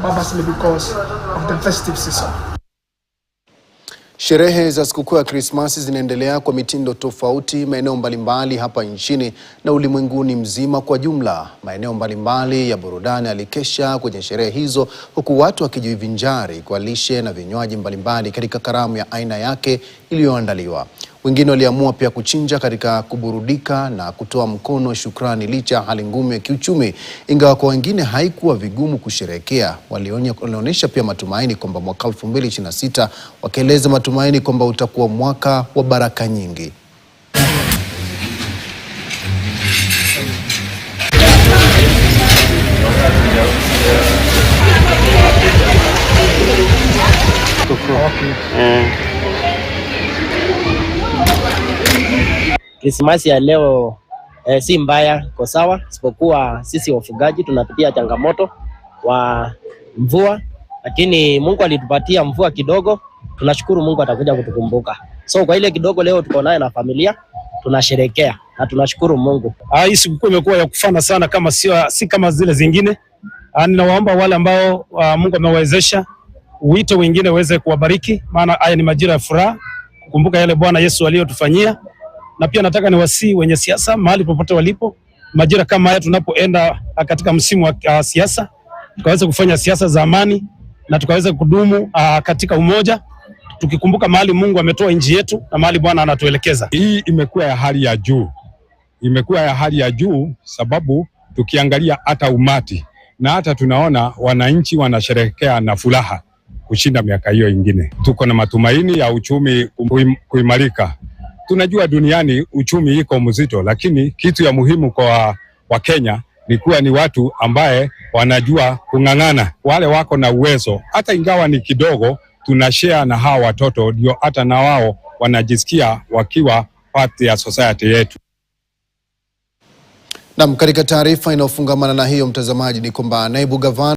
purposely because of the festive season. Sherehe za sikukuu ya Krismasi zinaendelea kwa mitindo tofauti maeneo mbalimbali hapa nchini na ulimwenguni mzima kwa jumla. Maeneo mbalimbali ya burudani yalikesha kwenye sherehe hizo, huku watu wakijivinjari kwa lishe na vinywaji mbalimbali katika karamu ya aina yake iliyoandaliwa. Wengine waliamua pia kuchinja katika kuburudika na kutoa mkono shukrani licha hali ngumu ya kiuchumi. Ingawa kwa wengine haikuwa vigumu kusherehekea, walionyesha pia matumaini kwamba mwaka 2026 wakieleza matumaini kwamba utakuwa mwaka wa baraka nyingi. Krismasi ya leo si mbaya, kwa sawa, isipokuwa sisi wafugaji tunapitia changamoto wa mvua, lakini Mungu alitupatia mvua kidogo. Tunashukuru Mungu atakuja kutukumbuka. So kwa ile kidogo leo tuko naye na familia tunasherehekea na tunashukuru Mungu. Hii sikukuu imekuwa ya kufana sana, kama si kama zile zingine. Ninawaomba wale ambao Mungu amewawezesha wito wengine waweze kuwabariki, maana haya ni majira ya furaha kukumbuka yale Bwana Yesu aliyotufanyia. Na pia nataka niwasii wenye siasa mahali popote walipo, majira kama haya tunapoenda katika msimu wa siasa, tukaweza kufanya siasa za amani na tukaweza kudumu katika umoja, tukikumbuka mahali Mungu ametoa nchi yetu na mahali Bwana anatuelekeza. Hii imekuwa ya hali ya juu. Imekuwa ya hali ya juu sababu tukiangalia hata umati na hata tunaona wananchi wanasherehekea na furaha kushinda miaka hiyo ingine. Tuko na matumaini ya uchumi kuimarika. Tunajua duniani uchumi iko mzito, lakini kitu ya muhimu kwa Wakenya ni kuwa ni watu ambaye wanajua kung'ang'ana. Wale wako na uwezo, hata ingawa ni kidogo, tunashare na hawa watoto, ndio hata na wao wanajisikia wakiwa part ya society yetu. Katika taarifa inayofungamana na hiyo, mtazamaji, ni kwamba naibu gavana